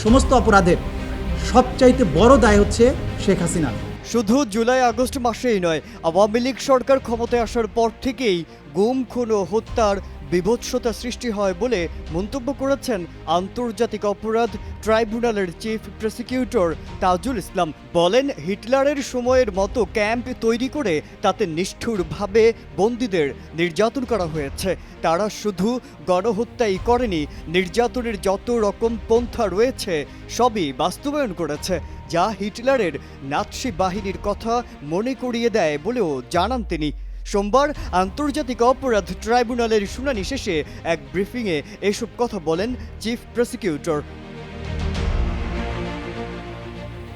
সমস্ত অপরাধের সবচাইতে বড় দায় হচ্ছে শেখ হাসিনা। শুধু জুলাই আগস্ট মাসেই নয়, আওয়ামী লীগ সরকার ক্ষমতায় আসার পর থেকেই গুম, খুন ও হত্যার বিভৎসতা সৃষ্টি হয় বলে মন্তব্য করেছেন আন্তর্জাতিক অপরাধ ট্রাইব্যুনালের চিফ প্রসিকিউটর তাজুল ইসলাম। বলেন, হিটলারের সময়ের মতো ক্যাম্প তৈরি করে তাতে নিষ্ঠুরভাবে বন্দীদের নির্যাতন করা হয়েছে। তারা শুধু গণহত্যাই করেনি, নির্যাতনের যত রকম পন্থা রয়েছে সবই বাস্তবায়ন করেছে, যা হিটলারের নাৎসি বাহিনীর কথা মনে করিয়ে দেয় বলেও জানান তিনি। সোমবার আন্তর্জাতিক অপরাধ ট্রাইব্যুনালের শুনানি শেষে এক ব্রিফিংয়ে এসব কথা বলেন চিফ প্রসিকিউটর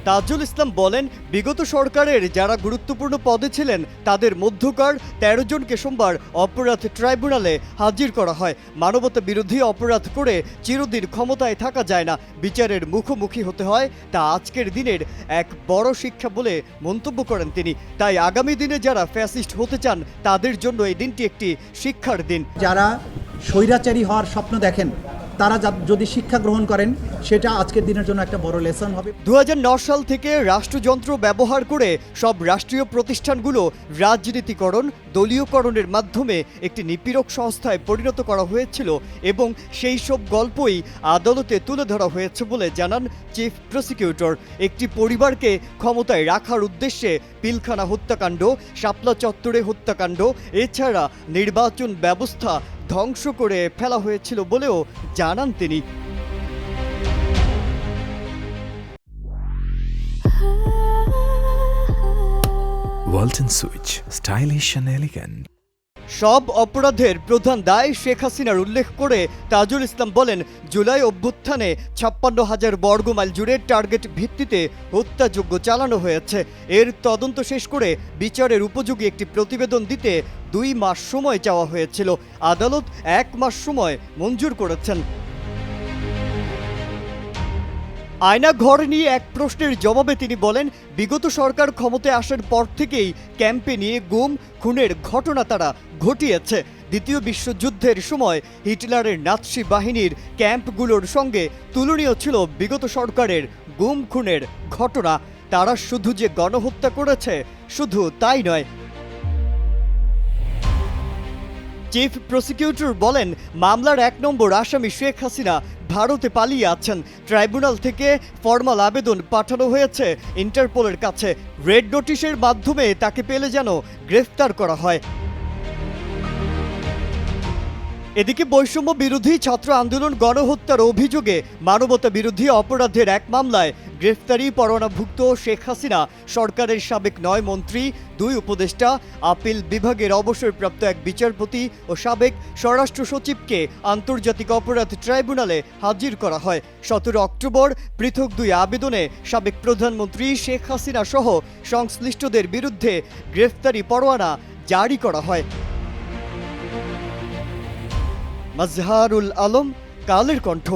তাজুল ইসলাম। বলেন, বিগত সরকারের যারা গুরুত্বপূর্ণ পদে ছিলেন তাদের মধ্যকার 13 জনকে সোমবার অপরাধ ট্রাইব্যুনালে হাজির করা হয়। মানবতা বিরোধী অপরাধ করে চিরদিন ক্ষমতায় থাকা যায় না, বিচারের মুখোমুখি হতে হয়। তা আজকের দিনের এক বড় শিক্ষা বলে মন্তব্য করেন তিনি। তাই আগামী দিনে যারা ফ্যাসিস্ট হতে চান তাদের জন্য এই দিনটি একটি শিক্ষার দিন। যারা স্বৈরাচারী হওয়ার স্বপ্ন দেখেন তারা যদি শিক্ষা গ্রহণ করেন সেটা আজকের দিনের জন্য একটা বড় লেসন হবে। 2009 সাল থেকে রাষ্ট্রযন্ত্র ব্যবহার করে সব রাষ্ট্রীয় প্রতিষ্ঠানগুলো রাজনীতিকরণ, দলীয়করণের মাধ্যমে একটি নিপীড়ক সংস্থায় পরিণত করা হয়েছিল এবং সেই সব গল্পই আদালতে তুলে ধরা হয়েছে বলে জানান চিফ প্রসিকিউটর। একটি পরিবারকে ক্ষমতায় রাখার উদ্দেশ্যে পিলখানা হত্যাকাণ্ড, শাপলা চত্বরে হত্যাকাণ্ড, এছাড়া নির্বাচন ব্যবস্থা ধ্বংস করে ফেলা হয়েছিল বলেও জানান তিনি। Walton Switch, stylish and elegant. সব অপরাধের প্রধান দায় শেখ হাসিনার উল্লেখ করে তাজুল ইসলাম বলেন, জুলাই অভ্যুত্থানে 56,000 বর্গমাইল জুড়ে টার্গেট ভিত্তিতে হত্যাযজ্ঞ চালানো হয়েছে। এর তদন্ত শেষ করে বিচারের উপযোগী একটি প্রতিবেদন দিতে 2 মাস সময় চাওয়া হয়েছিল। আদালত 1 মাস সময় মঞ্জুর করেছেন। আয়না ঘর নিয়ে এক প্রশ্নের জবাবে তিনি বলেন, বিগত সরকার ক্ষমতায় আসার পর থেকেই ক্যাম্পে নিয়ে গুম, খুনের ঘটনা তারা ঘটিয়েছে। দ্বিতীয় বিশ্বযুদ্ধের সময় হিটলারের নাৎসি বাহিনীর ক্যাম্পগুলোর সঙ্গে তুলনীয় ছিল বিগত সরকারের গুম, খুনের ঘটনা। তারা শুধু যে গণহত্যা করেছে শুধু তাই নয়। চিফ প্রসিকিউটর বলেন, মামলার 1 নম্বর আসামি শেখ হাসিনা ভারতে পালিয়ে আছেন। ট্রাইব্যুনাল থেকে ফরমাল আবেদন পাঠানো হয়েছে ইন্টারপোলের কাছে। রেড নোটিশের মাধ্যমে তাকে পেলে যেন গ্রেফতার করা হয়। এদিকে বৈষম্য বিরোধী ছাত্র আন্দোলন গণহত্যার অভিযোগে মানবতা বিরোধী অপরাধের এক মামলায় গ্রেফতারি পরোয়ানাভুক্ত শেখ হাসিনা সরকারের সাবেক 9 মন্ত্রী, 2 উপদেষ্টা, আপিল বিভাগের অবসরপ্রাপ্ত এক বিচারপতি ও সাবেক স্বরাষ্ট্র সচিবকে আন্তর্জাতিক অপরাধ ট্রাইব্যুনালে হাজির করা হয়। 17 অক্টোবর পৃথক 2 আবেদনে সাবেক প্রধানমন্ত্রী শেখ হাসিনা সহ সংশ্লিষ্টদের বিরুদ্ধে গ্রেফতারি পরোয়ানা জারি করা হয়। মাজহারুল আলম, কালের কণ্ঠ।